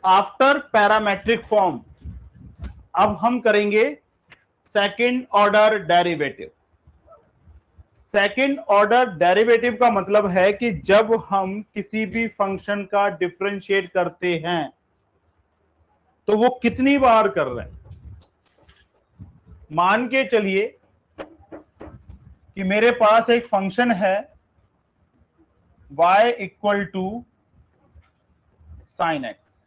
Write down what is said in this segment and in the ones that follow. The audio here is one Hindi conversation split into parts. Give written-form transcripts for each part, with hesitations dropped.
आफ्टर पैरामेट्रिक फॉर्म अब हम करेंगे second order derivative. Second order derivative का मतलब है कि जब हम किसी भी फंक्शन का डिफरेंशिएट करते हैं तो वो कितनी बार कर रहे हैं। मान के चलिए कि मेरे पास एक फंक्शन है y equal to sine x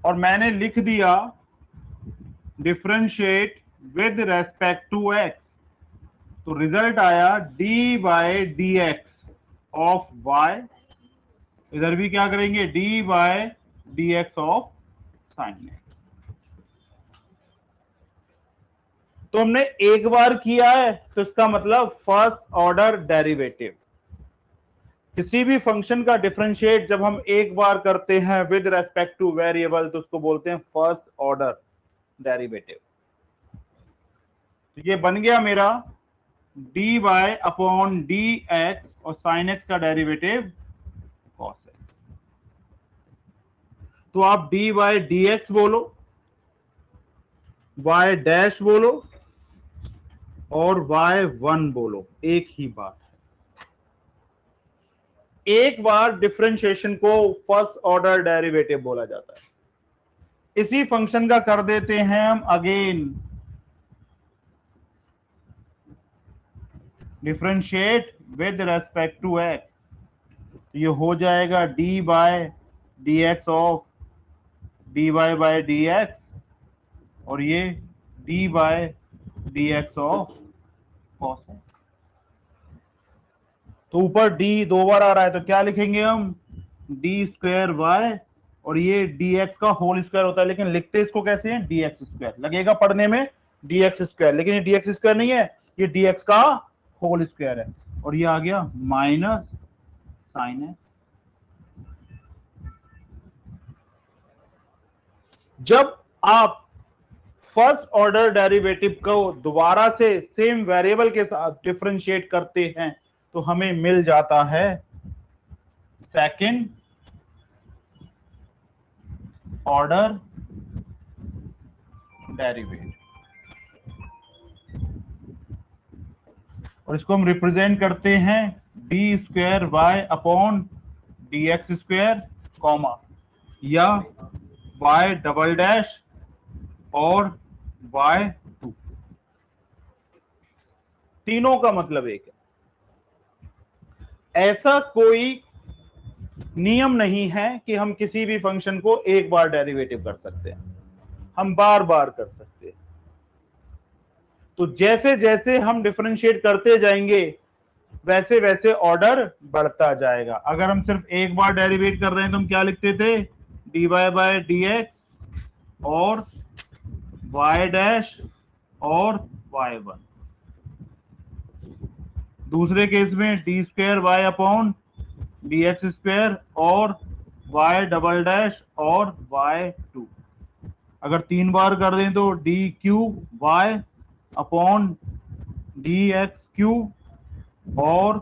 और मैंने लिख दिया differentiate with respect to x, तो रिजल्ट आया d by d x of y. इधर भी क्या करेंगे, d by d x of sine x. तो हमने एक बार किया है तो इसका मतलब फर्स्ट ऑर्डर डेरिवेटिव। किसी भी फंक्शन का डिफरेंशिएट जब हम एक बार करते हैं विद रेस्पेक्ट टू वेरिएबल तो उसको बोलते हैं फर्स्ट ऑर्डर डेरिवेटिव। तो ये बन गया मेरा d by upon d x और साइन एक्स का डेरिवेटिव कॉस एक्स। तो आप डी बाय डी एक्स बोलो, वाई डैश बोलो और y1 बोलो, एक ही बात है। एक बार डिफरेंशिएशन को फर्स्ट ऑर्डर डेरिवेटिव बोला जाता है। इसी फंक्शन का कर देते हैं हम again differentiate with respect to x, ये हो जाएगा d by d x of d y by d x और ये d by d x of cos x. तो ऊपर डी दो बार आ रहा है तो क्या लिखेंगे हम, डी स्क्वायर वाई और ये डी एक्स का होल स्क्वायर होता है, लेकिन लिखते इसको कैसे हैं, डी एक्स स्क्वायर। लगेगा पढ़ने में डी एक्स स्क्वायर, लेकिन ये डी एक्स स्क्वायर नहीं है, ये डी एक्स का होल स्क्वायर है और ये आ गया माइनस साइन एक्स। जब आप फर्स्ट ऑर्डर डेरिवेटिव को दोबारा से सेम वेरिएबल के साथ डिफरेंशिएट करते हैं तो हमें मिल जाता है सेकंड ऑर्डर डेरिवेटिव और इसको हम रिप्रेजेंट करते हैं d square y upon d x square comma या वाई डबल डैश और y2, तीनों का मतलब एक है। ऐसा कोई नियम नहीं है कि हम किसी भी फंक्शन को एक बार डेरिवेटिव कर सकते हैं, हम बार बार कर सकते हैं। तो जैसे जैसे हम डिफरेंशिएट करते जाएंगे वैसे वैसे ऑर्डर बढ़ता जाएगा। अगर हम सिर्फ एक बार डेरिवेट कर रहे हैं तो हम क्या लिखते थे, d y by d x और y डैश और y1। दूसरे केस में d square y upon d x square और y डबल डैश और y2। अगर तीन बार कर दें तो d cube y upon d x cube और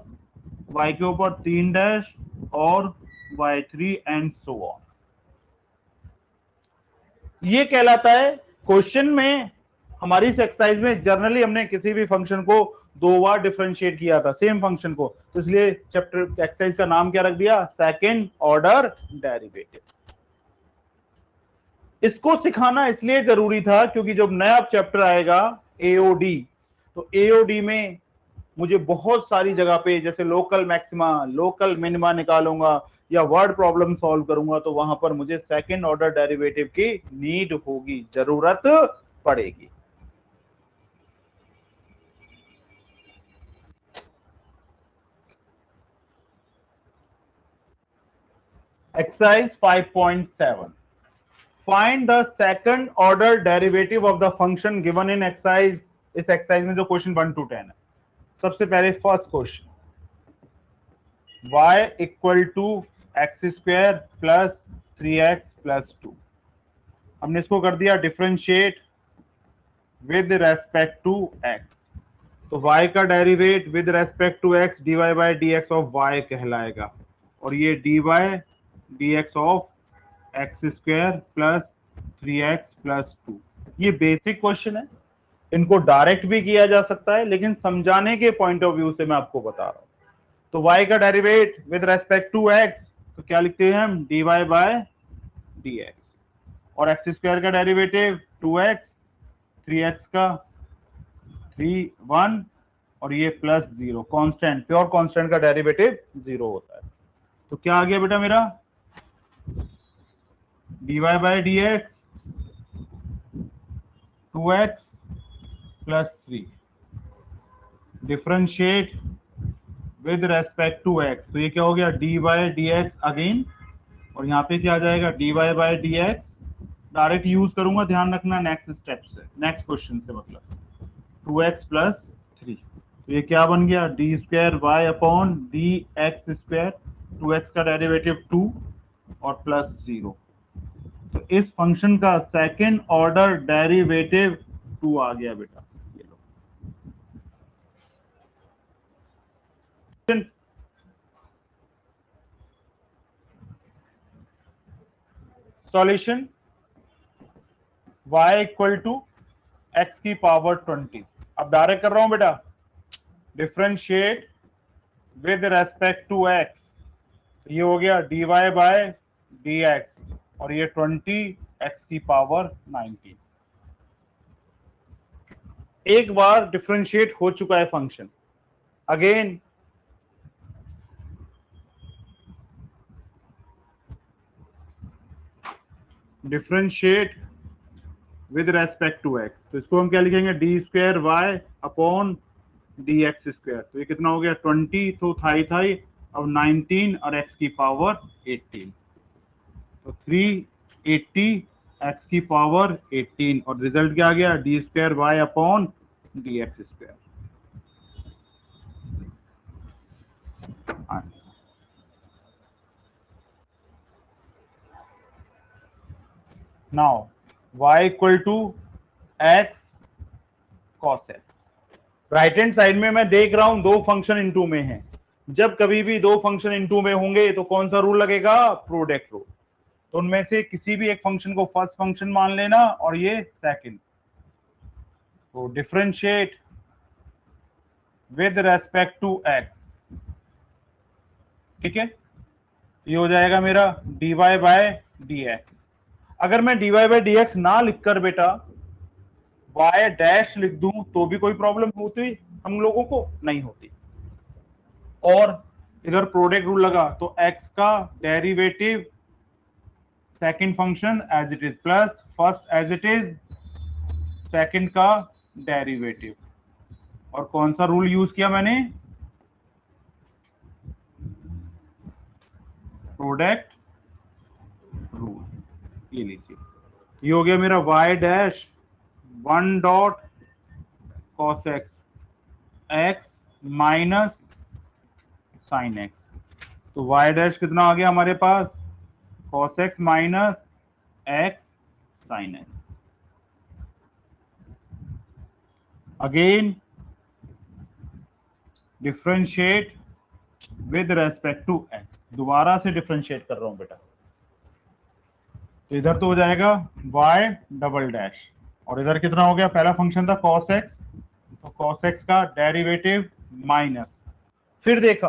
y के ऊपर 3 डैश और y3 एंड सो ऑन। ये कहलाता है क्वेश्चन में। हमारी इस एक्सरसाइज में जनरली हमने किसी भी फंक्शन को दो बार डिफरेंशिएट किया था, सेम फंक्शन को, तो इसलिए चैप्टर एक्सरसाइज का नाम क्या रख दिया, सेकंड ऑर्डर डेरिवेटिव। इसको सिखाना इसलिए जरूरी था क्योंकि जब नया चैप्टर आएगा एओडी, तो एओडी में मुझे बहुत सारी जगह पे जैसे लोकल मैक्सिमा लोकल मिनिमा निकालूंगा या वर्ड प्रॉब्लम सॉल्व करूंगा तो वहां पर मुझे सेकंड ऑर्डर डेरिवेटिव की नीड होगी, जरूरत पड़ेगी। Exercise 5.7 find the second order derivative of the function given in exercise. इस एक्सरसाइज में जो क्वेश्चन 1 to 10 है, सबसे पहले first question, y equal to x square plus 3x plus 2। हमने इसको कर दिया differentiate with respect to x, तो y का derivate with respect to x dy by dx of y कहलाएगा और ये dy dx of x square plus 3x plus 2। ये बेसिक क्वेश्चन है, इनको डायरेक्ट भी किया जा सकता है, लेकिन समझाने के पॉइंट ऑफ व्यू से मैं आपको बता रहा हूं। तो y का derivate with respect to x, तो क्या लिखते हैं हम, dy बाय dx। और एक्स स्क्वायर का डेरिवेटिव 2x, 3x का 1 और ये प्लस 0, कांस्टेंट, प्योर कांस्टेंट का डेरिवेटिव 0 होता है। तो क्या आ गया बेटा मेरा, dy by dx 2x plus 3 differentiate with respect to x, तो ये क्या हो गया, dy बाय dx अगेन, और यहाँ पे क्या आ जाएगा, dy by dx। Direct use करूंगा, ध्यान रखना नेक्स्ट स्टेप से, नेक्स्ट क्वेश्चन से, मतलब 2x प्लस 3। तो ये क्या बन गया, d square y upon d x square, 2x का डेरिवेटिव 2 और प्लस 0। तो इस फंक्शन का सेकेंड ऑर्डर डेरिवेटिव 2 आ गया बेटा। ये लो solution, y equal to x की पावर 20। अब डायरेक्ट कर रहा हूं बेटा, differentiate with respect to x, ये हो गया dy बाय dx, और ये 20 x की पावर 19। एक बार डिफरेंशिएट हो चुका है function, again differentiate with respect to x, तो इसको हम क्या लिखेंगे, d square y upon d x square. तो ये कितना हो गया, 20 तो थाई अब 19 और x की पावर 18, तो 380 x की पावर 18, और रिजल्ट क्या आ गया, d square y upon d x square. Answer. Now y equal to x cos x, right hand side में मैं देख रहा हूं दो फंक्शन इनटू में हैं। जब कभी भी दो फंक्शन इनटू में होंगे तो कौन सा रूल लगेगा, प्रोडक्ट रूल। तो उनमें से किसी भी एक फंक्शन को फर्स्ट फंक्शन मान लेना और ये सेकंड। तो differentiate with respect to x, ठीक है, ये हो जाएगा मेरा dy बाय dx। अगर मैं dy बाय dx ना लिखकर बेटा y डैश लिख दूं तो भी कोई प्रॉब्लम होती हम लोगों को, नहीं होती। और इधर प्रोडक्ट रूल लगा तो x का derivative second function as it is plus first as it is second का डेरिवेटिव। और कौन सा रूल यूज किया मैंने, प्रोडक्ट रूल। ये लीजिए, ये हो गया मेरा y dash 1 dot cos x, x minus sine x। तो y डैश कितना आ गया हमारे पास, cos x minus x sine x। Again differentiate with respect to x, दोबारा से डिफरेंशिएट कर रहा हूं बेटा। तो इधर तो हो जाएगा y डबल डैश, और इधर कितना हो गया, पहला फंक्शन था cos x, तो cos x का डेरिवेटिव माइनस, फिर देखा,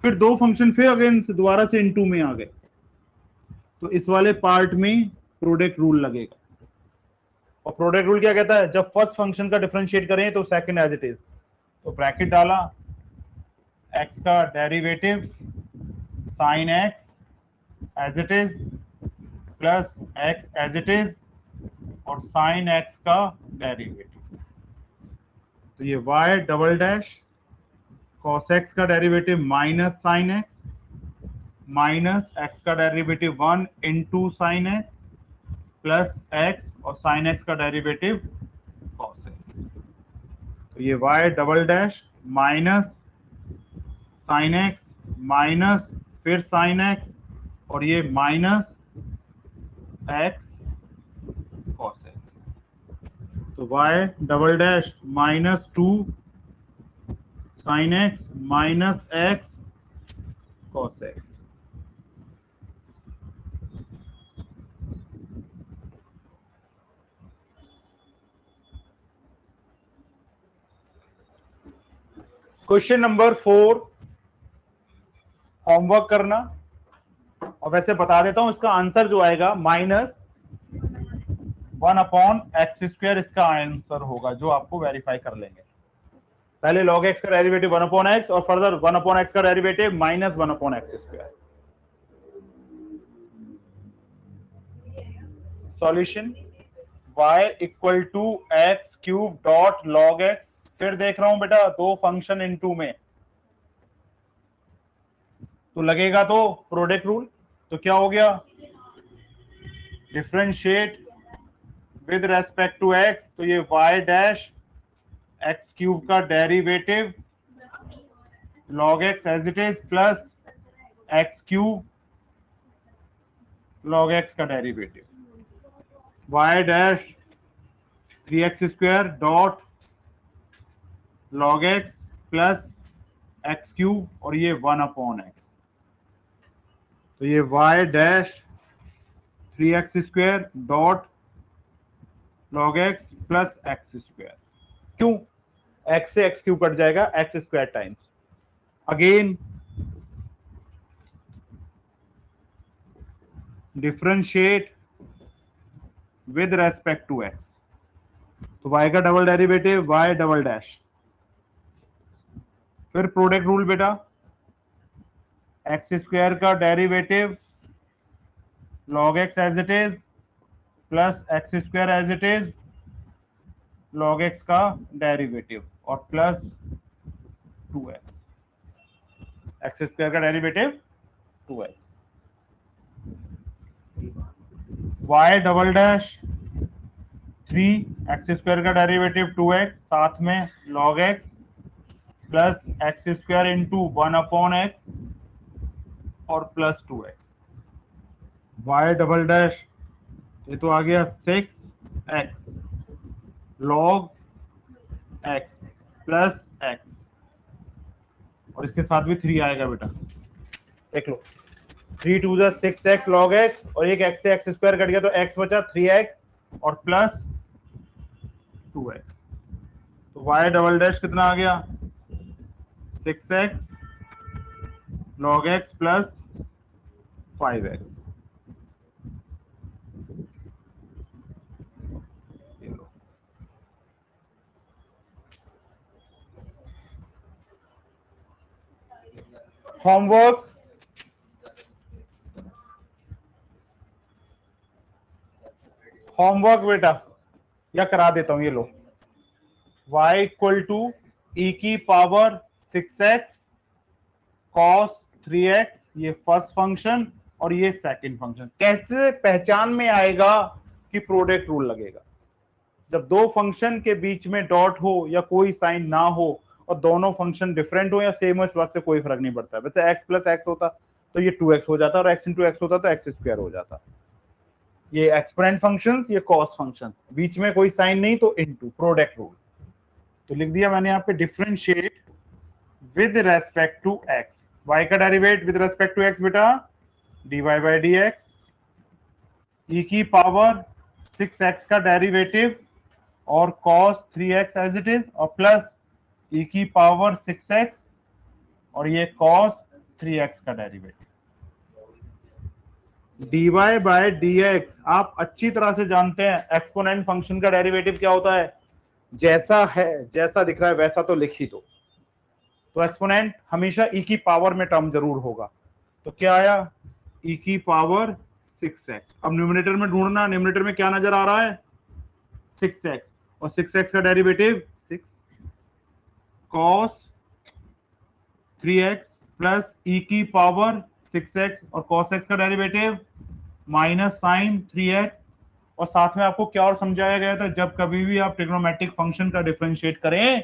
फिर दो फंक्शन फिर अगेन दोबारा से इनटू में आ गए, तो इस वाले पार्ट में प्रोडक्ट रूल लगेगा। और प्रोडक्ट रूल क्या कहता है, जब फर्स्ट फंक्शन का डिफरेंशिएट करें तो सेकंड एज इट इज, तो ब्रैकेट डाला, x का derivative sine x as it is plus x as it is और साइन x का डेरिवेटिव। तो ये y double dash cos x का derivative minus sine x minus x का derivative 1 into sine x plus x और साइन x का डेरिवेटिव cos x। तो ये y double dash minus sine x minus फिर साइन x और ये माइनस x cos x। तो y double dash minus 2 sine x minus x cos x। Question number 4 homework करना, और वैसे बता देता हूं इसका आंसर जो आएगा -1/x², इसका आंसर होगा जो आपको वेरीफाई कर लेंगे। पहले log x का डेरिवेटिव 1/x और फर्दर 1/x का derivative -1/x²। Solution y = x³ log x। फिर देख रहा हूं बेटा दो फंक्शन इनटू में, तो लगेगा तो प्रोडक्ट रूल। तो क्या हो गया, differentiate with respect to x, तो ये y डैश x³ का derivative log x as it is plus x³ log x का derivative y dash 3x² dot log x plus x³ और ये 1/x, तो ये y dash 3x² dot log x plus x²। क्यों, x से x³ कट जाएगा, x² times again differentiate with respect to x, तो y का double derivative y double dash, फिर प्रोडक्ट रूल बेटा, x² का derivative log x as it is plus x² as it is log x का डेरिवेटिव और प्लस 2x, x² का derivative 2x, y double dash 3x² का डेरिवेटिव 2x, साथ में log x plus x² into 1/x और plus 2x, y double dash ये तो आ गया 6x log x plus x, और इसके साथ भी 3 आएगा बेटा, देख लो 3 2 6x log x, और एक x से x² कट गया तो x बचा 3x और प्लस 2x, तो y डबल डैश कितना आ गया 6x log x plus 5x। Homework बेटा या करा देता हूं, ये लो y = e⁻6x cos 3x, ये फर्स्ट फंक्शन और ये सेकंड फंक्शन। कैसे पहचान में आएगा कि प्रोडक्ट रूल लगेगा, जब दो फंक्शन के बीच में डॉट हो या कोई साइन ना हो और दोनों फंक्शन डिफरेंट हो या सेम हो, इस बात से कोई फर्क नहीं पड़ता। वैसे x प्लस x होता तो ये 2x हो जाता और x इंटू x होता तो x² हो जाता। ये एक्सपोनेंट फंक्शंस, ये कॉस फंक्शन, बीच में कोई साइन नहीं तो इनटू, प्रोडक्ट रूल। तो लिख दिया मैंने यहाँ पे differentiate with respect to x, y का derivate with respect to x बेटा dy बाई dx, e⁻6x का डेरिवेटिव और cos 3x as it is और प्लस e⁻6x और ये cos 3x का डेरिवेटिव। dy बाय dx आप अच्छी तरह से जानते हैं, एक्सपोनेंट फंक्शन का डेरिवेटिव क्या होता है, जैसा है जैसा दिख रहा है वैसा तो लिख ही दो। तो एक्सपोनेंट हमेशा e की पावर में टर्म जरूर होगा, तो क्या आया e⁻6x। अब न्यूमरेटर में ढूंढना, न्यूमरेटर में क्या नजर आ रहा है 6x, और 6x का derivative 6 cos 3x plus e⁻6x और cos x का डेरिवेटिव माइनस साइन 3x, और साथ में आपको क्या और समझाया गया था, जब कभी भी आप ट्रिग्नोमेट्रिक फंक्शन का डिफरेंशिएट करें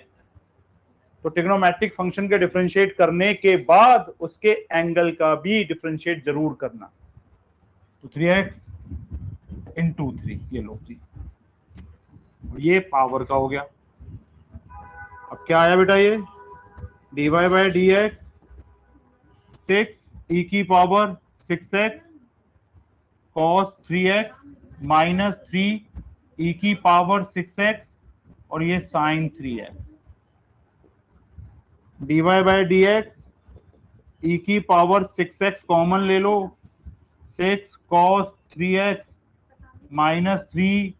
तो ट्रिग्नोमेट्रिक फंक्शन के डिफरेंशिएट करने के बाद उसके एंगल का भी डिफरेंशिएट जरूर करना। तो 3x इंटू 3, ये लो जी, ये पावर का हो गया। अब क्या आया बेटा, ये dy by dx 6 e⁻6x cos 3x minus 3 e⁻6x और ये sine 3x dy by d x e की पावर 6x कॉमन ले लो, 6 cos 3x minus 3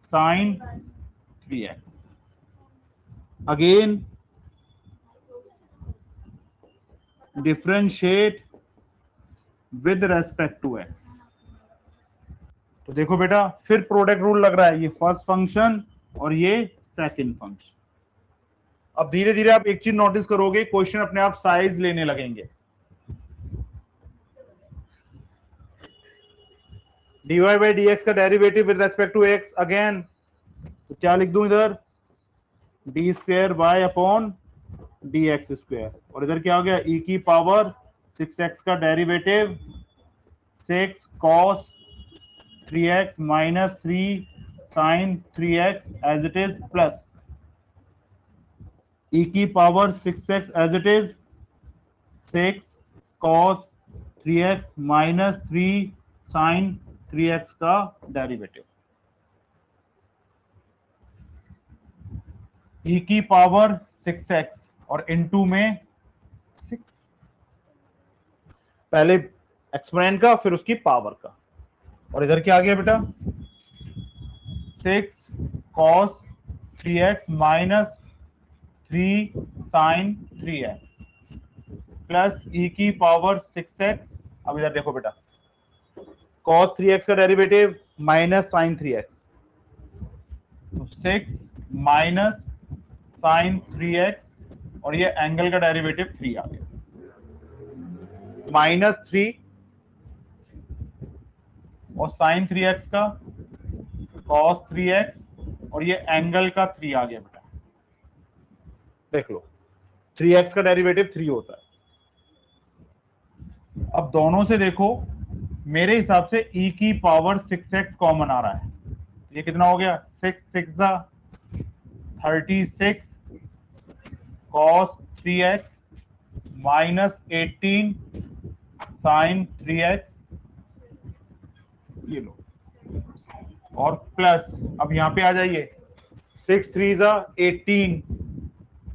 sin 3x। Again differentiate with respect to x। तो देखो बेटा फिर प्रोडक्ट रूल लग रहा है, ये फर्स्ट फंक्शन और ये सेकंड फंक्शन। अब धीरे धीरे आप एक चीज नोटिस करोगे, क्वेश्चन अपने आप साइज लेने लगेंगे। dy बाई डी एक्स का derivative with respect to x again, तो क्या लिख दूं इधर, d square y upon d x square, और इधर क्या हो गया e की पावर 6x का derivative 6 cos 3x minus 3 sin 3x as it is plus e की power 6x as it is 6 cos 3x minus 3 sin 3x का डेरिवेटिव, e की पावर 6x और इनटू में 6, पहले एक्सपोनेंट का फिर उसकी पावर का, और इधर क्या आ गया बेटा 6 cos 3x minus 3 sin 3x plus e की पावर 6x। अब इधर देखो बेटा cos 3x का डेरिवेटिव माइनस sin 3x, तो 6 माइनस sin 3x और ये एंगल का डेरिवेटिव 3 आ गया, माइनस 3 और sin 3x का cos 3x और ये एंगल का 3 आ गया बेटा। देख लो 3x का डेरिवेटिव 3 होता है। अब दोनों से देखो, मेरे हिसाब से e की पावर 6x कॉमन आ रहा है, ये कितना हो गया 6 6 36 cos 3x minus 18 sin 3x, ये लो, और प्लस अब यहां पे आ जाइए 6 3 18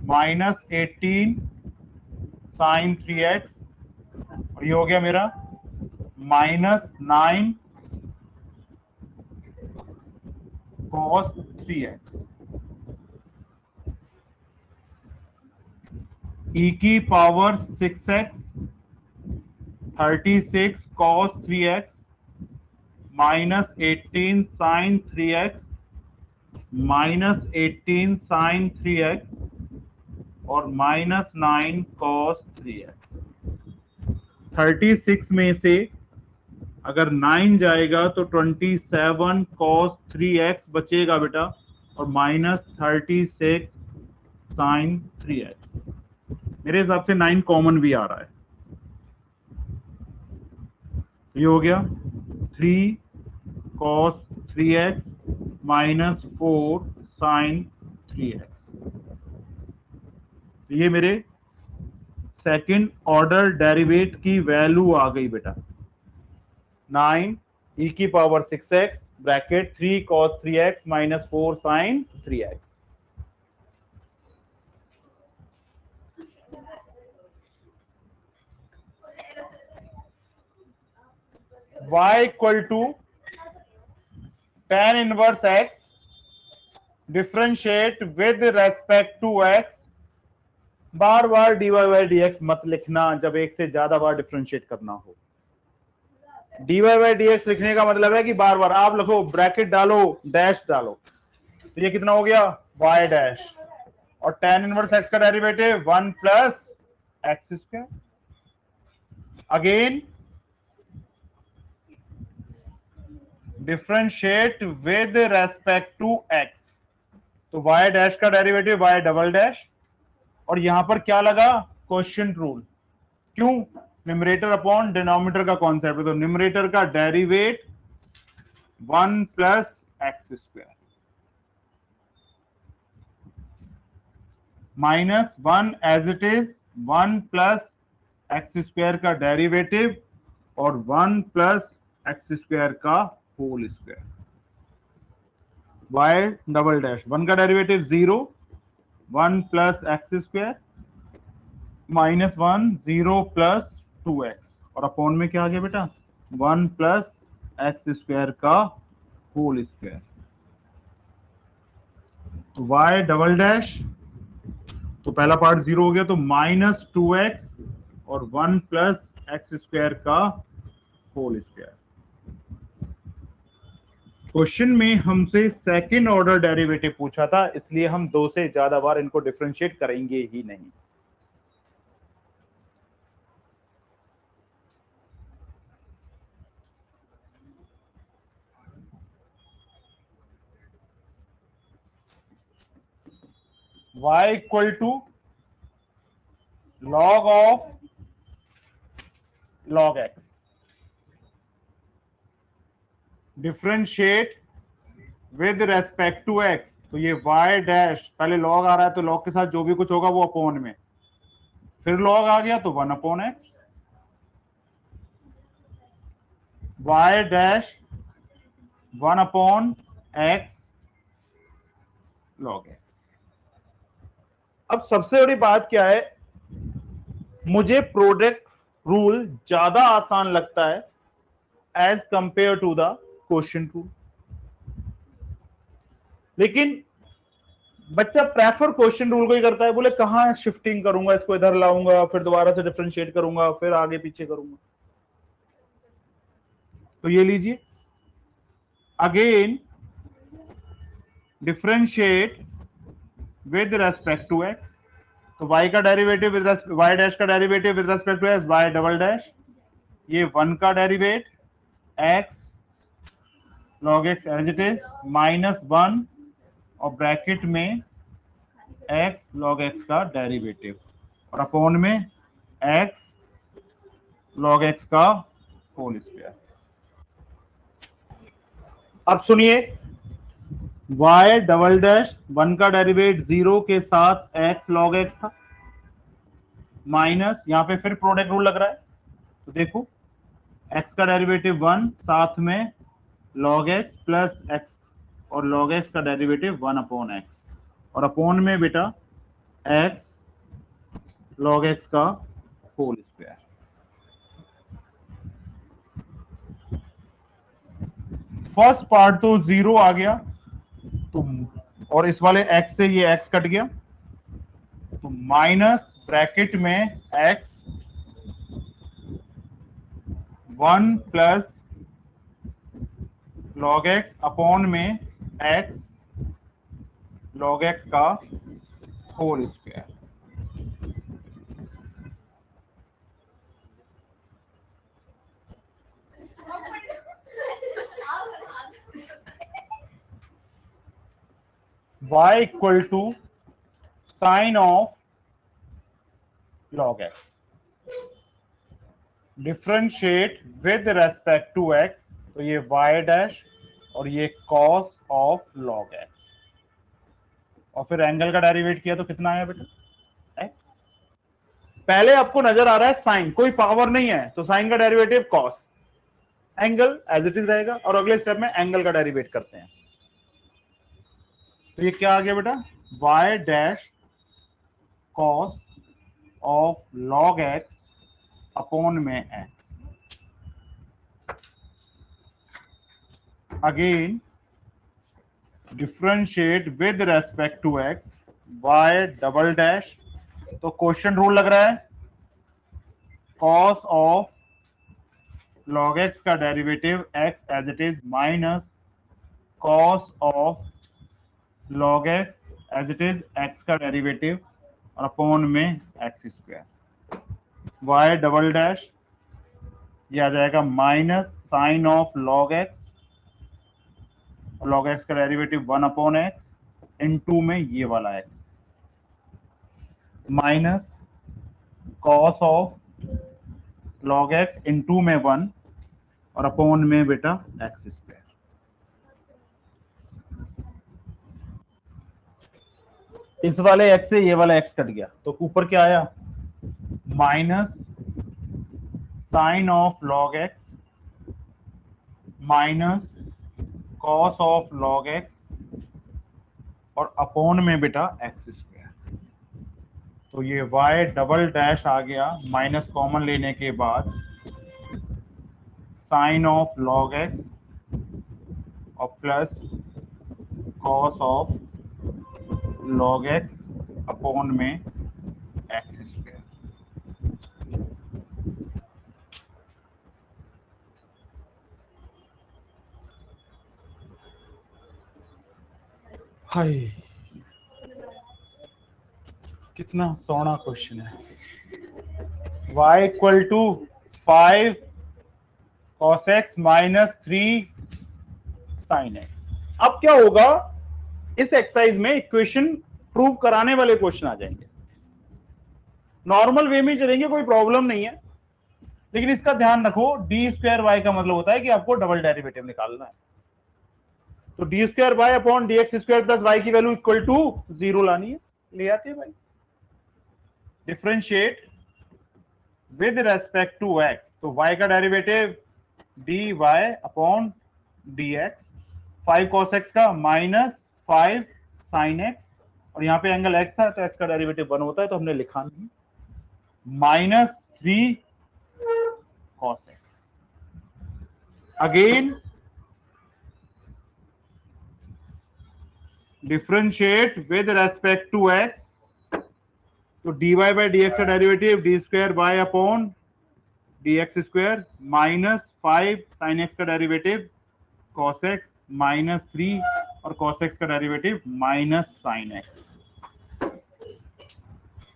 माइनस 18 sin 3x और ये हो गया मेरा माइनस 9 cos 3x, e की power 6x 36 cos 3x minus 18 sin 3x minus 18 sin 3x और माइनस 9 cos 3x। 36 में से अगर 9 जाएगा तो 27 cos 3x बचेगा बेटा, और माइनस 36 sin 3x। मेरे हिसाब से 9 कॉमन भी आ रहा है, ये हो गया 3 cos 3x minus 4 sin 3x। ये मेरे सेकंड ऑर्डर डेरिवेट की वैल्यू आ गई बेटा, 9 e की power 6x bracket 3 cos 3x minus 4 sin 3x। y equal to tan inverse x differentiate with respect to x। बार बार dy बाई डी एक्स मत लिखना जब एक से ज्यादा बार डिफरेंशिएट करना हो। dy बाई डी एक्स लिखने का मतलब है कि बार बार आप लिखो, ब्रैकेट डालो, डैश डालो, तो ये कितना हो गया y डैश, और tan इनवर्स x का derivative 1 plus x square. Again differentiate with respect to x, तो y डैश का डेरिवेटिव y डबल डैश, और यहां पर क्या लगा क्वेश्चन रूल, क्यों, न्यूमरेटर अपॉन डिनोमिनेटर का कॉन्सेप्ट है, तो न्यूमरेटर का derivate 1 plus x square minus 1 as it is 1 plus x square का डेरिवेटिव और 1 प्लस एक्स स्क्वायर का whole square, y double dash, 1 का derivative 0, 1 plus x square -1 0 plus 2x और अपॉन में क्या आ गया बेटा 1 प्लस एक्स स्क्वायर का होल स्क्वायर। तो y डबल डैश, तो पहला पार्ट 0 हो गया, तो -2x और 1 प्लस एक्स स्क्वायर का होल स्क्वायर। क्वेश्चन में हमसे सेकंड ऑर्डर डेरिवेटिव पूछा था, इसलिए हम 2 से ज्यादा बार इनको डिफरेंशिएट करेंगे ही नहीं। y equal to log of log x, differentiate with respect to x। तो ये y डैश, पहले log आ रहा है तो log के साथ जो भी कुछ होगा वो अपॉन में, फिर log आ गया तो 1 upon x, y dash 1 upon x log x। अब सबसे बड़ी बात क्या है, मुझे प्रोडक्ट रूल ज्यादा आसान लगता है as compare to the question rule, लेकिन बच्चा प्रेफर क्वेश्चन रूल को ही करता है। बोले कहां शिफ्टिंग करूंगा, इसको इधर लाऊंगा, फिर दोबारा से डिफरेंशिएट करूंगा, फिर आगे पीछे करूंगा। तो ये लीजिए, again differentiate with respect to x. तो y का डेरिवेटिव विद y डैश का derivative with respect to x y double dash, ये 1 का derivate x log x as it is -1 और ब्रैकेट में x log x का डेरिवेटिव और अपॉन में x log x का होल स्क्वायर। अब सुनिए, y डबल डैश 1 का डेरिवेट 0 के साथ x log x था, माइनस यहां पे फिर प्रोडक्ट रूल लग रहा है, तो देखो x का डेरिवेटिव 1 साथ में log x प्लस x और log x का डेरिवेटिव 1 अपॉन x और अपॉन में बेटा x log x का होल स्क्वायर। फर्स्ट पार्ट तो 0 आ गया, तो और इस वाले x से ये x कट गया, तो माइनस ब्रैकेट में x 1 plus log x upon में x log x का whole square. y equal to sine of log x, differentiate with respect to x। तो ये y डैश और ये cos ऑफ log x, और फिर एंगल का डेरिवेट किया तो कितना आया बेटा x। पहले आपको नजर आ रहा है साइन, कोई पावर नहीं है, तो साइन का derivative cos, angle as it is रहेगा, और अगले स्टेप में एंगल का डेरिवेट करते हैं। तो ये क्या आ गया बेटा y dash cos of log x upon में x। Again differentiate with respect to x y double dash, तो क्वेश्चन रूल लग रहा है cos ऑफ log x का derivative x as it is minus cos of log x as it is x का डेरिवेटिव और अपॉन में x square. y double dash ये आ जाएगा minus sine of log x, log x का डेरिवेटिव 1 अपॉन x इनटू में ये वाला x minus cos of log x into में 1 और अपॉन में बेटा x स्क्वायर। इस वाले x से ये वाला x कट गया, तो ऊपर क्या आया minus sine of log x minus cos of log x और अपॉन में बेटा x स्क्वायर। तो ये y डबल डैश आ गया माइनस कॉमन लेने के बाद साइन ऑफ log x और plus cos of log x upon में एक्स स्क्वायर। हाय कितना सोना क्वेश्चन है। y equal to 5 cos x minus 3 sin x। अब क्या होगा, इस एक्सरसाइज में इक्वेशन प्रूव कराने वाले क्वेश्चन आ जाएंगे। नॉर्मल वे में चलेंगे, कोई प्रॉब्लम नहीं है, लेकिन इसका ध्यान रखो डी स्क्वायर वाई का मतलब होता है कि आपको डबल डेरिवेटिव निकालना है। तो d square y upon d x square plus y की वैल्यू इक्वल टू 0 लानी है, ले आते हैं भाई। Differentiate with respect to x, तो y का derivative d y upon d x, 5 cos x का माइनस 5 sin x, और यहाँ पे एंगल x था तो x का डेरिवेटिव 1 होता है तो हमने लिखा नहीं, minus 3 cos x। Again differentiate with respect to x, तो dy बाई डी एक्स का derivative d square y upon d x square minus 5 sine x का डेरिवेटिव cos x माइनस 3 और cos x का derivative minus sine x,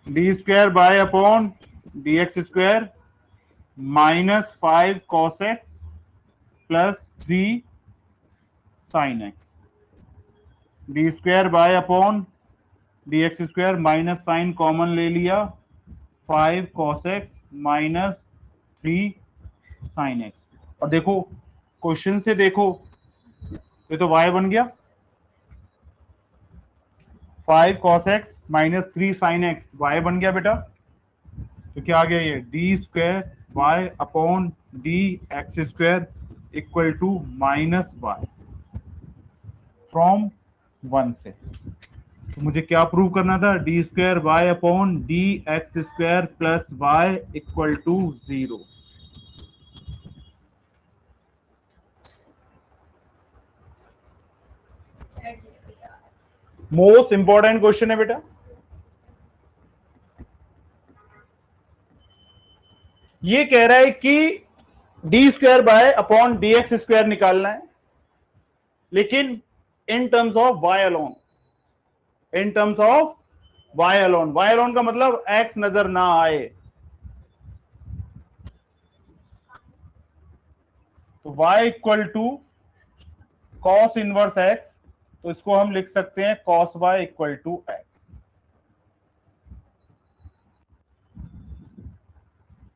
d square by upon d x square minus 5 cos x plus 3 sine x, d square by upon d x square minus sign common ले लिया, 5 cos x minus 3 sine x। और देखो क्वेश्चन से देखो, ये तो y बन गया, 5 cos x minus 3 sine x y बन गया बेटा। तो क्या आ गया, ये d square y upon d x square equal to minus y from 1 से। तो मुझे क्या प्रूव करना था, d square y upon d x square plus y equal to 0। Most important question है बेटा। ये कह रहा है कि d square by upon d x square निकालना है, लेकिन in terms of y alone, in terms of y alone. Y alone का मतलब एक्स नजर ना आए। तो y equal to cos inverse x, तो इसको हम लिख सकते हैं cos y equal to x.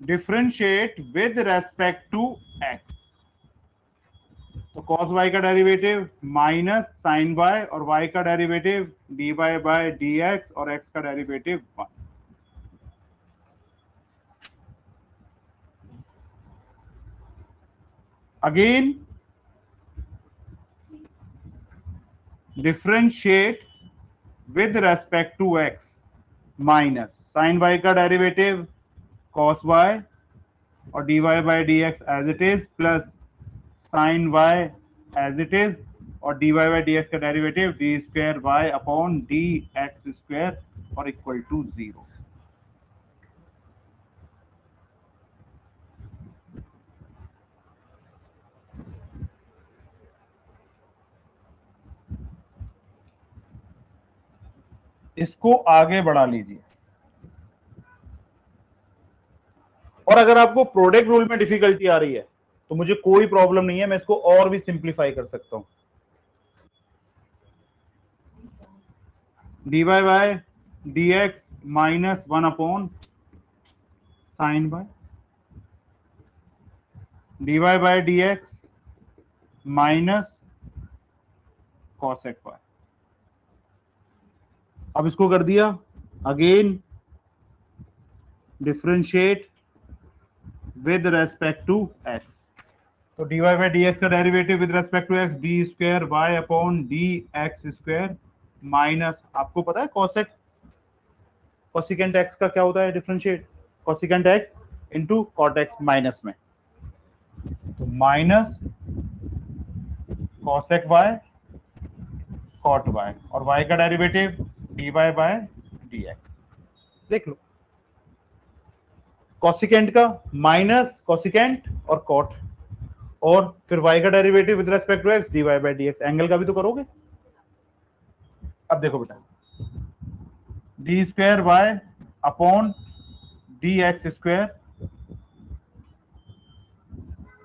Differentiate with respect to x, तो cos y का डेरिवेटिव माइनस साइन y और y का डेरिवेटिव dy बाय dx और x का derivative 1। Again differentiate with respect to x, minus sine y का डेरिवेटिव cos y और dy by dx as it is plus sine y as it is और dy बाई डी एक्स का derivative d square y upon d x square और इक्वल टू 0। इसको आगे बढ़ा लीजिए, और अगर आपको प्रोडक्ट रूल में डिफिकल्टी आ रही है तो मुझे कोई प्रॉब्लम नहीं है, मैं इसको और भी सिंप्लीफाई कर सकता हूं। D y by d x minus 1 upon sine by d y by d x minus cos x y. अब इसको कर दिया, again differentiate with respect to x, तो d y by d x का derivative with respect to x d square y upon d x square minus, आपको पता है कॉस एक्स कोसिकेंट एक्स का क्या होता है differentiate, cosecant x into cot x minus में, तो minus cosec y cot y, और वाई का derivative d y by d x. देख लो कोसिकेंट का माइनस कोसिकेंट और कॉट, और फिर y का derivative with respect to x dy by dx, angle का भी तो करोगे। अब देखो बेटा d square y upon d x square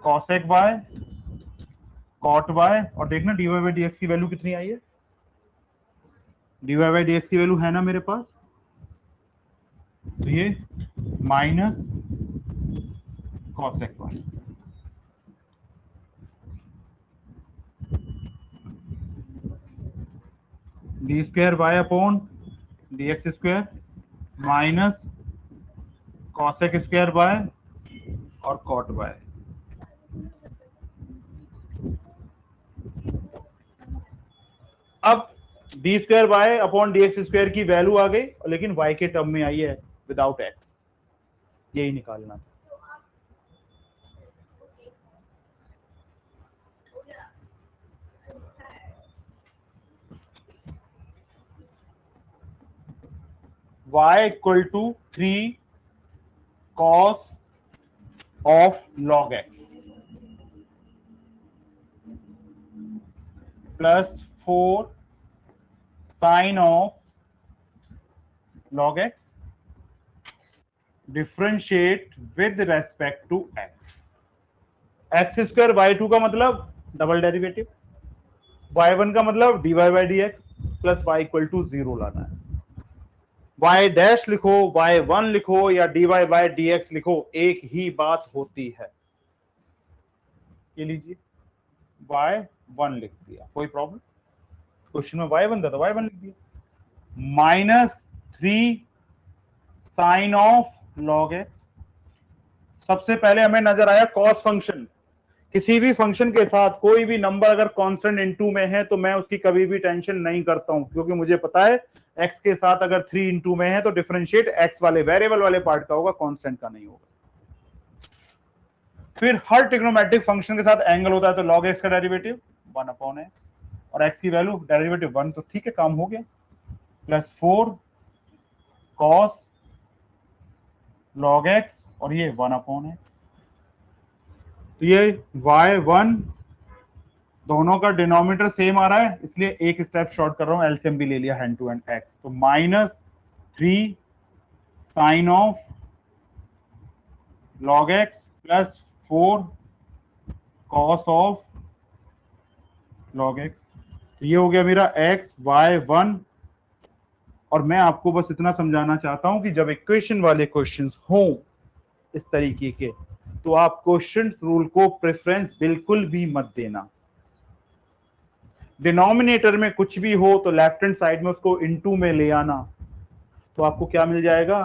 cosec y cot y, और देखना d y by d x की वैल्यू कितनी आई है, d y by d x की वैल्यू है ना मेरे पास, तो ये minus cosec y, d square y upon d x square minus cosec square y और कॉट वाई। अब d square y upon d x square की वैल्यू आ गई, लेकिन वाई के टर्म में आई है विदाउट एक्स, यही निकालना था। y इक्वल टू 3 cos of log x plus 4 sin of log x differentiate with respect to x। X square y two का मतलब डबल डेरिवेटिव, y1 का मतलब dy by d x plus y equal to 0 लाना है। y डैश लिखो, y1 लिखो या dy बाई डी एक्स लिखो, एक ही बात होती है। ये लीजिए y1 लिख दिया, कोई प्रॉब्लम, क्वेश्चन में y1 था तो y1 लिख दिया। Minus 3 sine of log x. सबसे पहले हमें नजर आया कॉस फंक्शन, किसी भी फंक्शन के साथ कोई भी नंबर अगर कांस्टेंट इनटू में है तो मैं उसकी कभी भी टेंशन नहीं करता हूं, क्योंकि मुझे पता है x के साथ अगर 3 इनटू में है तो डिफरेंशिएट x वाले वेरिएबल वाले पार्ट का होगा, कांस्टेंट का नहीं होगा। फिर हर ट्रिग्नोमेट्रिक फंक्शन के साथ एंगल होता है, तो log x का डेरिवेटिव 1 अपॉन x, और x की वैल्यू डेरिवेटिव 1, तो ठीक है काम हो गया, प्लस 4 cos log x और ये 1 अपॉन x। तो ये y1 दोनों का डिनोमिनेटर सेम आ रहा है, इसलिए एक स्टेप शॉर्ट कर रहा हूं, एलसीएम भी ले लिया हैंड टू हैंड x, तो minus 3 sine of log x plus 4 cos of log x। तो ये हो गया मेरा x y1, और मैं आपको बस इतना समझाना चाहता हूं कि जब इक्वेशन वाले क्वेश्चंस हों इस तरीके के, तो आप क्वेश्चन रूल को प्रेफरेंस बिल्कुल भी मत देना। डिनोमिनेटर में कुछ भी हो तो लेफ्ट हैंड साइड में उसको इनटू में ले आना, तो आपको क्या मिल जाएगा,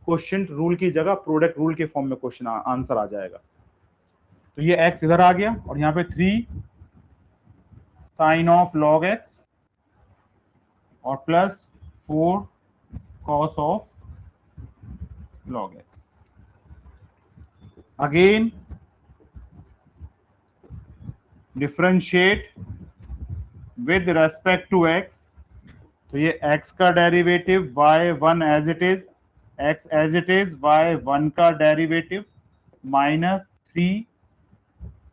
क्वेश्चन रूल की जगह प्रोडक्ट रूल के फॉर्म में क्वेश्चन आंसर आ जाएगा। तो ये x इधर आ गया, और यहां पे 3 साइन ऑफ लॉग x और plus 4 cos of log x। Again differentiate with respect to x, तो ये x का derivative y1 as it is, x as it is, y1 का derivative minus 3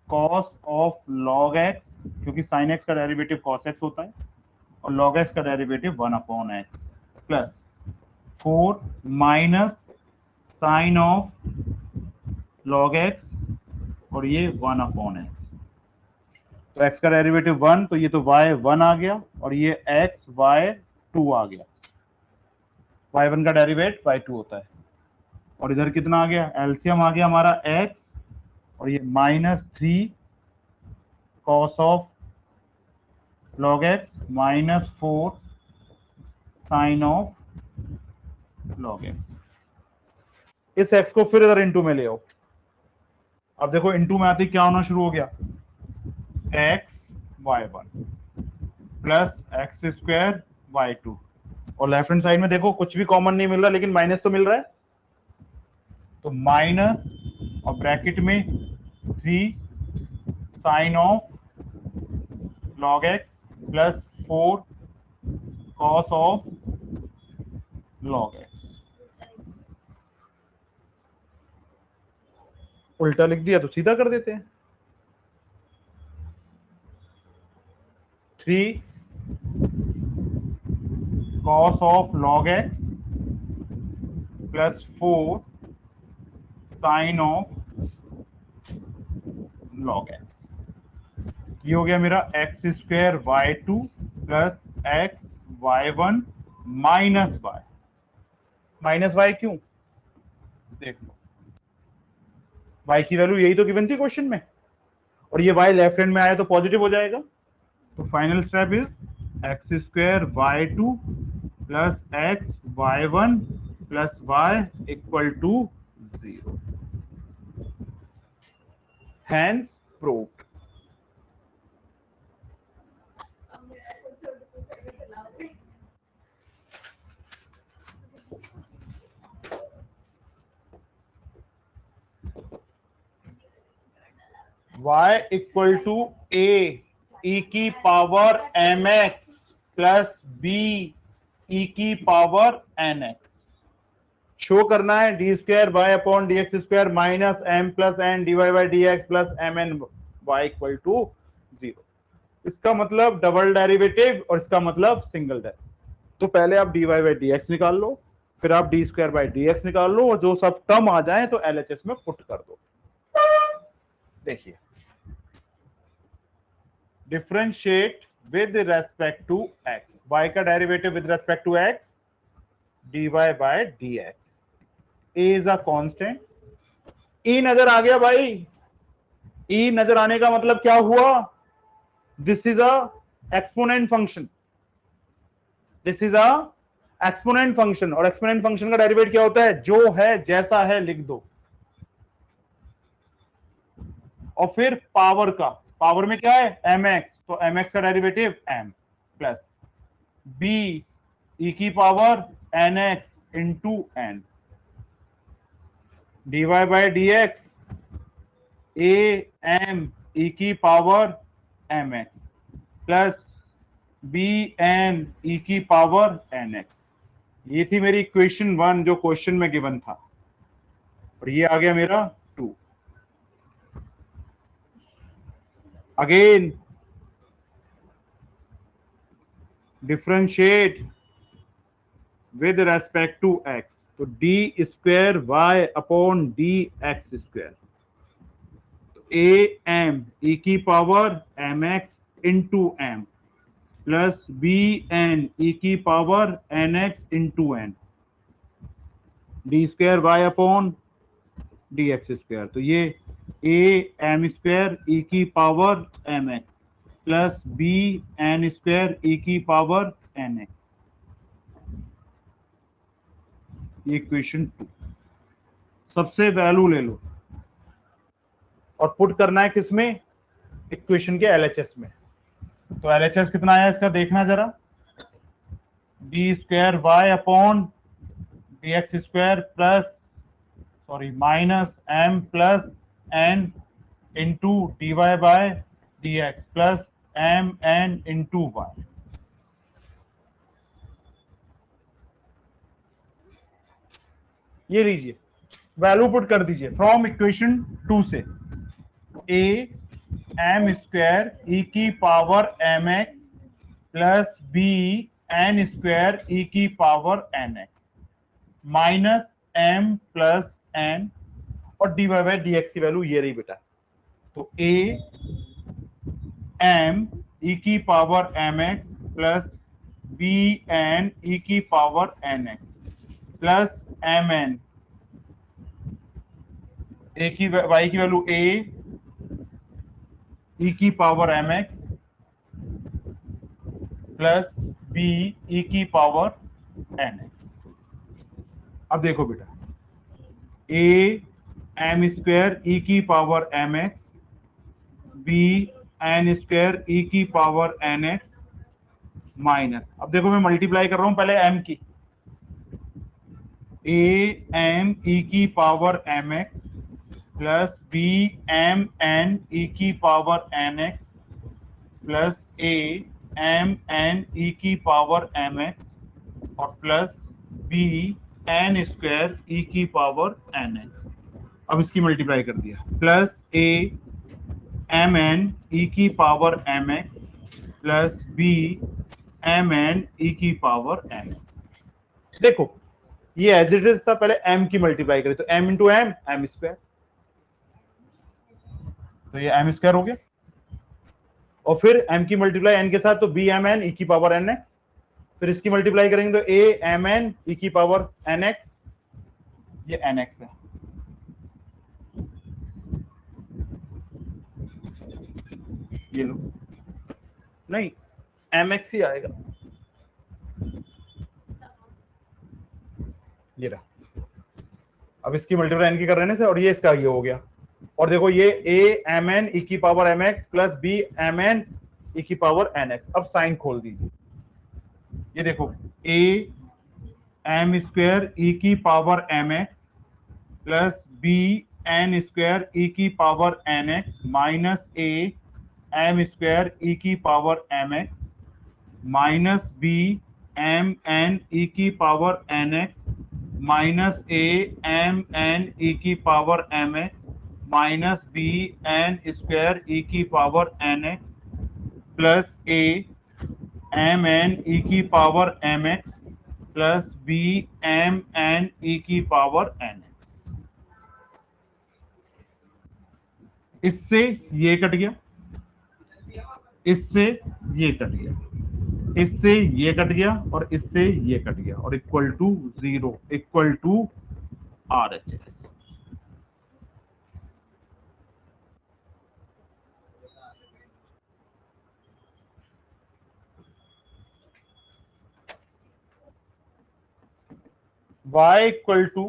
cos of log x, क्योंकि sin x का डेरिवेटिव cos x होता है, और log x का derivative 1 upon x, plus 4 minus sine of log x और ये 1 अपॉन x। तो x का डेरिवेटिव 1, तो ये तो y1 आ गया, और ये x y2 आ गया, y1 का डेरिवेटिव y2 होता है, और इधर कितना आ गया, एलसीएम आ गया हमारा x, और ये minus 3 cos of log x minus 4 sine of log x। इस x को फिर इधर इनटू में ले आओ, अब देखो इनटू में आते क्या होना शुरू हो गया, x y1 plus x square y2 और लेफ्ट हैंड साइड में देखो कुछ भी कॉमन नहीं मिल रहा, लेकिन माइनस तो मिल रहा है, तो माइनस और ब्रैकेट में 3 sine of log x plus 4 cos of log x। उल्टा लिख दिया तो सीधा कर देते हैं। 3 cos of log x plus 4 sine of log x। ये हो गया मेरा x square y two plus x y one minus y. Minus y क्यों, देख लो, y की वैल्यू यही तो गिवन थी क्वेश्चन में, और ये y लेफ्ट हैंड में आया तो पॉजिटिव हो जाएगा। तो final step is x square y two plus x y one plus y equal to 0। Hence proved. y equal to a e की power m x plus b e की पावर एन एक्स। शो करना है d square y upon d x square minus m plus n d y by d x plus m n y equal to 0। इसका मतलब डबल डेरिवेटिव और इसका मतलब सिंगल डेरिवेटिव। तो पहले आप d y by d x निकाल लो, फिर आप d square by d x निकाल लो, और जो सब टर्म आ जाए तो एलएचएस में पुट कर दो। देखिए, differentiate with respect to x, y का derivative with respect to x dy by dx। a is a constant। e नजर आ गया भाई, e नजर आने का मतलब क्या हुआ, this is a exponent function, this is a exponent function. और एक्सपोनेंट फंक्शन का डेरिवेटिव क्या होता है, जो है जैसा है लिख दो, और फिर पावर का, पावर में क्या है mx, तो mx का derivative m plus b e की power nx into n dy by d x a m e की power m x plus b n e की पावर एन एक्स। ये थी मेरी इक्वेशन 1 जो क्वेश्चन में गिवन था, और ये आ गया मेरा 2। Again differentiate with respect to x, तो d square y upon d x square, a m e की power m x into m plus b n e की power n x into n d square y upon d x square. तो ये ए एम स्क्वायर ई की power m x plus b n square e की पावर एन एक्स, ये इक्वेशन 2। सबसे वैल्यू ले लो और पुट करना है किसमें, इक्वेशन के एलएचएस में। तो एलएचएस कितना आया इसका देखना जरा, d square y upon d x square plus sorry minus m plus n into d y by d x plus m n into y. ये लीजिए वैल्यू पुट कर दीजिए फ्रॉम इक्वेशन 2 से, ए एम स्क्वायर ई की power m x plus b n square e की power n x minus m plus n, और d y by d x की वैल्यू ये रही बेटा। तो ए एम ई की power m x plus b n e की power n x plus m n, a की वाई की वैल्यू ए ई की power m x plus b e की पावर एन एक्स। अब देखो बेटा, ए एम स्क्वायर ई की power m x b n square e की पावर एन एक्स माइनस, अब देखो मैं मल्टीप्लाई कर रहा हूं पहले m की, ए एम ई की power m x plus b m n e की power n x plus a m n e की पावर एम एक्स और plus b n square e की पावर एन एक्स। अब इसकी मल्टीप्लाई कर दिया, plus a m n e की power m x plus b m n e की पावर एम एक्स। देखो ये एज इट इज था, पहले m की मल्टीप्लाई करें तो m into m, m square, तो ये एम स्क्वायर हो गया, और फिर m की मल्टीप्लाई n के साथ तो बी एम एन ई की पावर एन एक्स, फिर इसकी मल्टीप्लाई करेंगे तो ए एम एन ई की पावर एन एक्स, ये एन एक्स है। ये लो, नहीं एम एक्स ही आएगा, ये रहा। अब इसकी मल्टीप्लाई n की कर रहे से, और ये इसका ये हो गया, और देखो ये ए एम एन ई की power m x plus b m n e की पावर एन एक्स। अब साइन खोल दीजिए, ये देखो ए एम स्क्वायर ई की power m x plus b n square e की power n x minus a m square e की power m x minus b m n e की power n x minus a m n e की power m x minus b n square e की power n x plus a m n e की power m x plus b m n e की पावर एन एक्स। इससे ये कट गया, इससे ये कट गया, इससे ये कट गया, और इससे ये कट गया, और equal to 0, equal to R H S. y equal to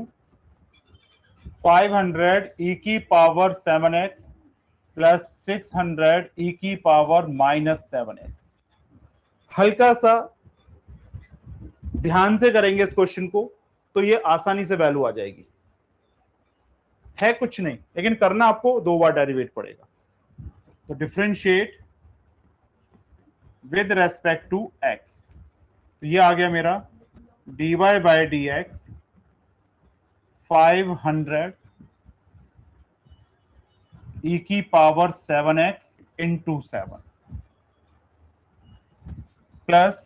500 e की पावर 7x प्लस 600 ई की पावर माइनस 7x। हल्का सा ध्यान से करेंगे इस क्वेश्चन को तो ये आसानी से वैल्यू आ जाएगी, है कुछ नहीं, लेकिन करना आपको 2 बार डेरिवेट पड़ेगा। तो differentiate with respect to x, तो ये आ गया मेरा dy by d x 500 e की power 7x into 7 plus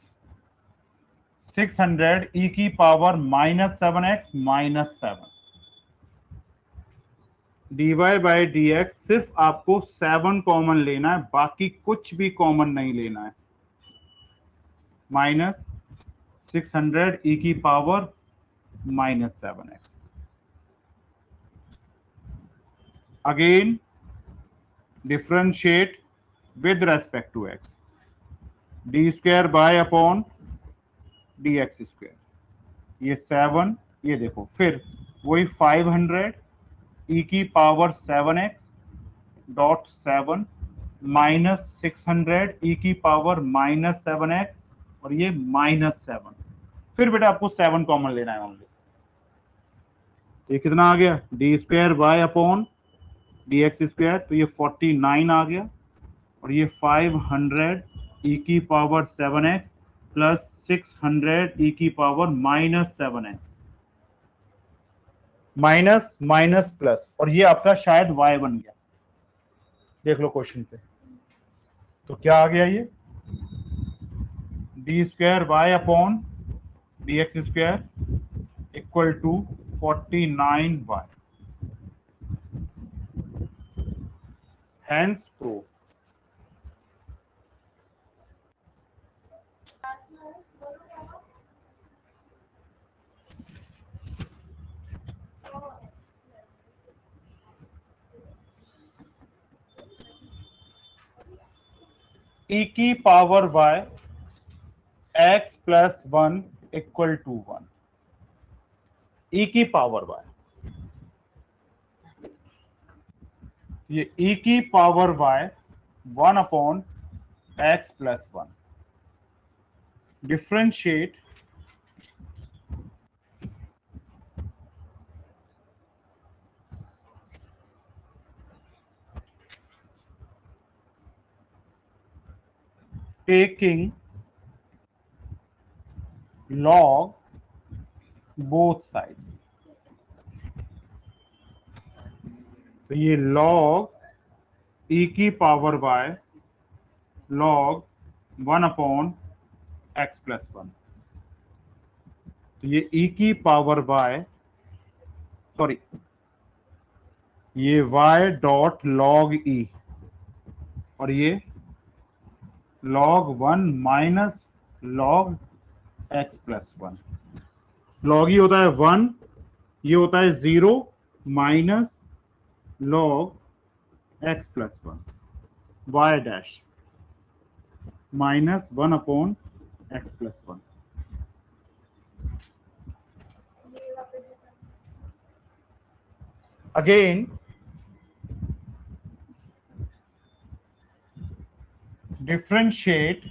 600 e की power minus 7x minus 7। dy by d x, सिर्फ आपको 7 कॉमन लेना है, बाकी कुछ भी कॉमन नहीं लेना है, माइनस 600 ई की power minus 7x। Again differentiate with respect to x, d square by upon d x square, ये 7, ये देखो फिर वही 500 ई की power 7x dot 7 minus 600 e की पावर माइनस 7x, और ये माइनस 7, फिर बेटा आपको 7 कॉमन लेना है ओनली। ये कितना आ गया, d square by upon d x square, तो ये 49 आ गया, और ये 500 ई की पावर 7x प्लस 600 ई की power minus 7x, minus minus plus, और ये आपका शायद y बन गया, देख लो क्वेश्चन पे। तो क्या आ गया, ये d square by upon d x square equal to 49y, hence prove. E की power y x plus 1 equal to 1, e की पावर y, ये ई की power y 1 upon x plus 1, differentiate taking log both sides। तो ये log e की पावर y log 1/x+1। तो ये e की पावर y, सॉरी, ये y डॉट log e और ये log 1 minus log x+1। log e होता है 1, ये होता है 0 minus log x+1 y dash minus 1/x+1। Again differentiate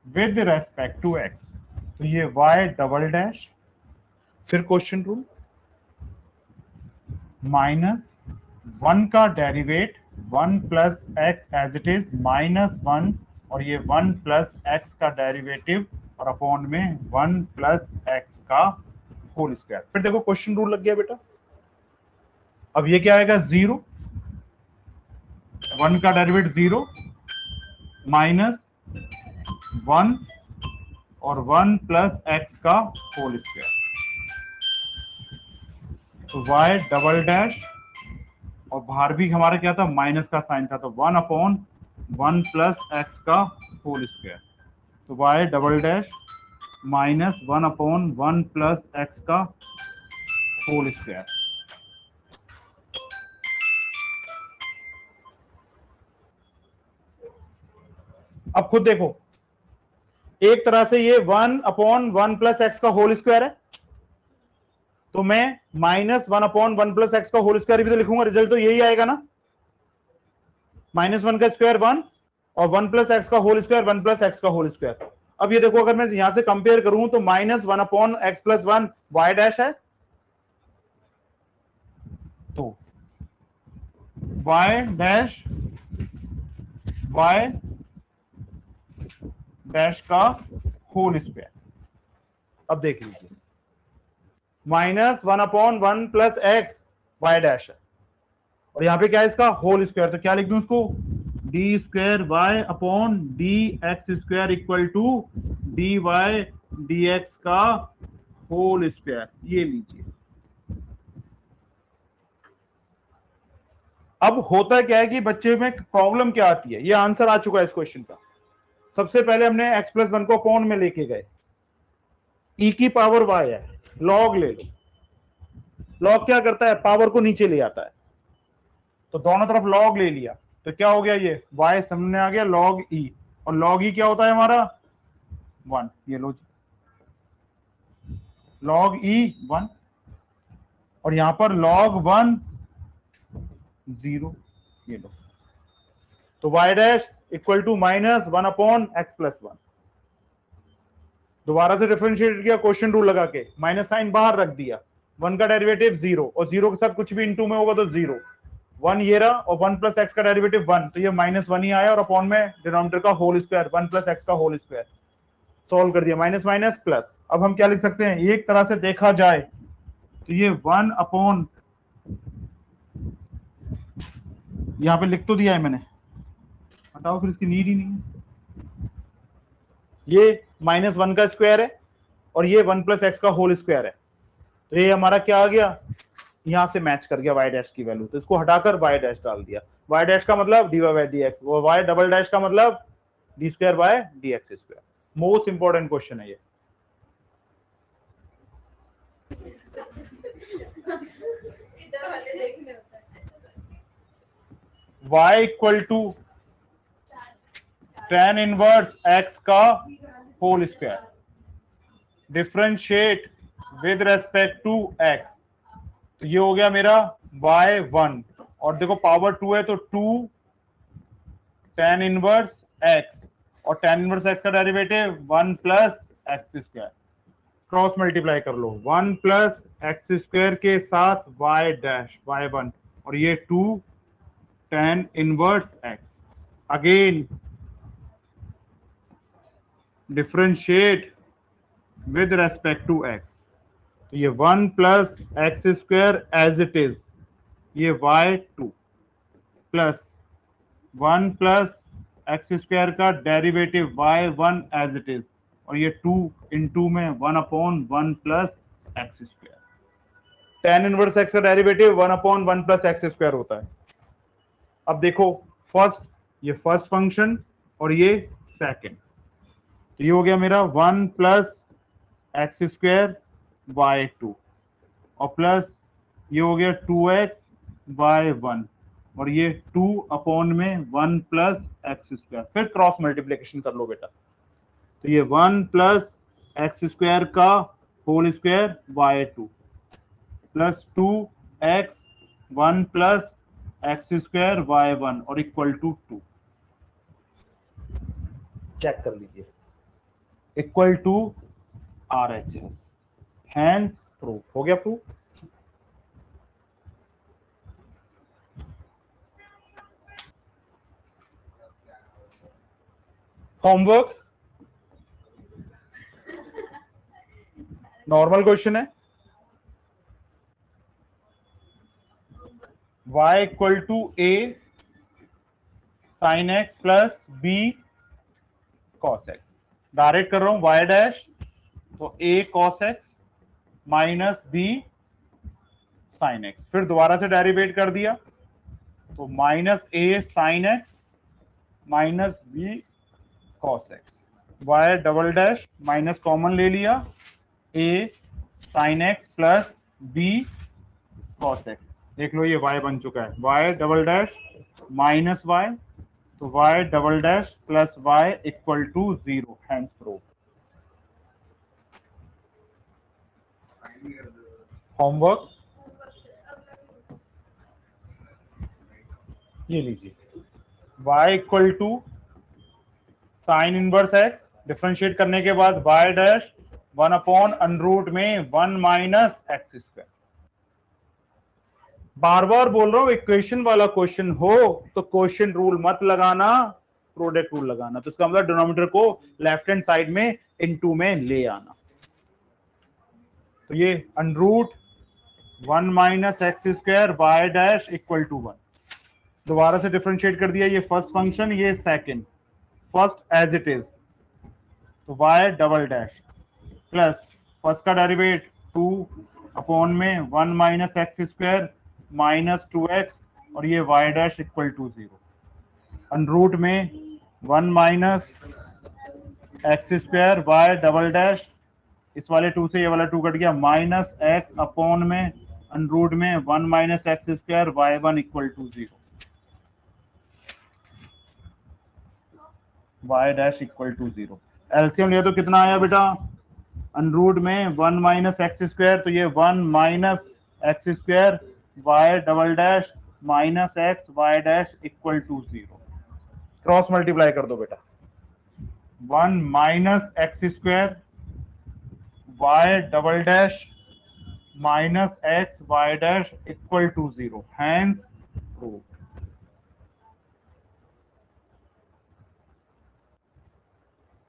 with respect to x। तो ये y डबल डैश, फिर क्वेश्चन रूल, माइनस 1 का derivate 1 plus x as it is minus 1, और ये 1 प्लस एक्स का डेरिवेटिव और अपॉन में 1 प्लस एक्स का होल स्क्वायर। फिर देखो क्वेश्चन रूल लग गया बेटा। अब ये क्या आएगा 0, 1 का डेरिवेट 0 माइनस 1 और 1 प्लस एक्स का होल स्क्वायर। तो y डबल डैश और बाहर भी हमारा क्या था, माइनस का साइन था, तो 1/1 प्लस एक्स का होल स्क्वायर। तो y double dash minus 1/1 plus x का होल स्क्वायर। अब खुद देखो, एक तरह से ये 1/1 प्लस एक्स का होल स्क्वायर है, तो मैं माइनस 1/1 प्लस एक्स का होल स्क्वायर भी तो लिखूंगा, रिजल्ट तो यही आएगा ना। -1 का स्क्वायर 1 और 1 प्लस एक्स का होल स्क्वायर 1 प्लस एक्स का होल स्क्वायर। अब ये देखो, अगर मैं यहां से कंपेयर करूं तो -1/x+1 y डैश है, तो y डैश y डैश का होल स्क्वायर। अब देख लीजिए, -1/1 प्लस एक्स वाई डैश है, और यहां पे क्या है इसका होल स्क्वायर, तो क्या लिख दूं इसको, d square y upon d x square equal to d y d x का होल स्क्वायर। ये लीजिए। अब होता क्या है कि बच्चे में प्रॉब्लम क्या आती है, ये आंसर आ चुका है इस क्वेश्चन का। सबसे पहले हमने x+1 को कौन में लेके गए, e की पावर y है, log ले लो। log क्या करता है, पावर को नीचे ले आता है, तो दोनों तरफ log ले लिया, तो क्या हो गया, ये y सामने आ गया log e, और log e क्या होता है हमारा 1। ये लो log e 1, और यहां पर log 1 0। ये लो, तो y dash equal to -1/x+1। दोबारा से डिफरेंशिएट किया क्वेश्चन रूल लगा के, माइनस साइन बाहर रख दिया, 1 का डेरिवेटिव 0 और 0 के साथ कुछ भी इनटू में होगा तो 0, 1 ये रहा, और 1 प्लस एक्स का डेरिवेटिव 1, तो ये -1 ही आया, और अपॉन में डिनोमिनेटर का होल स्क्वायर 1 प्लस एक्स का होल स्क्वायर। सॉल्व कर दिया, माइनस माइनस प्लस। अब हम क्या लिख सकते हैं, एक तरह से देखा जाए तो ये 1 अपॉन, यहां पे लिख तो दिया है मैंने, हटाओ फिर, इसकी नीड ही नहीं है। ये -1 का स्क्वायर है और ये 1 प्लस एक्स का होल स्क्वायर है, तो ये हमारा क्या आ गया, यहां से मैच कर गया y डैश की वैल्यू, तो इसको हटाकर y डैश डाल दिया। y डैश का मतलब dy/dx, वो y डबल डैश का मतलब d²/dx²। मोस्ट इंपॉर्टेंट क्वेश्चन है ये। y equal to tan inverse x का whole square, differentiate with respect to x, तो ये हो गया मेरा y1, और देखो पावर 2 है तो 2 tan इनवर्स x और tan इनवर्स x का derivative 1 plus x square, cross multiply कर लो 1 प्लस एक्स स्क्वायर के साथ y डैश y1 और ये 2 tan inverse x। Again differentiate with respect to x, तो ये 1 plus x square as it is, ये y2 plus 1 plus x square का derivative y1 as it is और ये 2 इंटू में 1/1 plus x square. tan inverse x का डेरिवेटिव 1/1 प्लस एक्स स्क्वायर होता है। अब देखो फर्स्ट, ये फर्स्ट फंक्शन और ये सेकंड, तो ये हो गया मेरा 1 प्लस एक्स स्क्वायर y2 और प्लस ये हो गया 2x y1 और ये 2 में 1 प्लस एक्स स्क्वायर। फिर क्रॉस मल्टीप्लिकेशन कर लो बेटा, तो ये 1 प्लस एक्स स्क्वायर का whole square y2 plus 2x 1 plus x square y1 और इक्वल टू 2। चेक कर लीजिए, equal to RHS, hence proof हो गया प्रूफ। होमवर्क नॉर्मल क्वेश्चन है, y equal to a sine x plus b cos x। Direct कर रहा हूं y डैश, तो a cos x minus b sine x, फिर दोबारा से डेरिवेट कर दिया तो minus a sine x minus b cos x, y double dash minus common ले लिया a sine x plus b cos x। देख लो ये y बन चुका है, y double dash minus y, तो y double dash plus y equal to 0, hence proof. Homework ये लीजिए, y equal to sine inverse x, differentiate करने के बाद y डैश 1/√1 में 1 माइनस एक्स स्क्वायर। बार बार बोल रहा हूं, इक्वेशन वाला क्वेश्चन हो तो क्वेश्चन रूल मत लगाना, प्रोडक्ट रूल लगाना। तो इसका मतलब डिनोमिनेटर को लेफ्ट हैंड साइड में इनटू में ले आना। तो ये √1 minus x square y dash equal to 1, दोबारा से डिफरेंशिएट कर दिया, ये फर्स्ट फंक्शन ये second, first as it is, तो y double dash plus first का डेरिवेट 2 में 1 minus x square minus 2x और ये y डैश इक्वल टू 0, √1 में 1 minus x square y double dash, इस वाले 2 से ये वाला 2 कट गया, माइनस x अपॉन में √1 में 1 minus x square y1 equal to 0, y dash equal to 0। LCM लिया तो कितना आया बेटा, √1 में 1 माइनस एक्स स्क्वायर, तो ये 1 minus x square y double dash minus x y dash equal to 0। Cross multiply कर दो बेटा, 1 minus x square y double dash minus x y dash equal to 0, hence proof.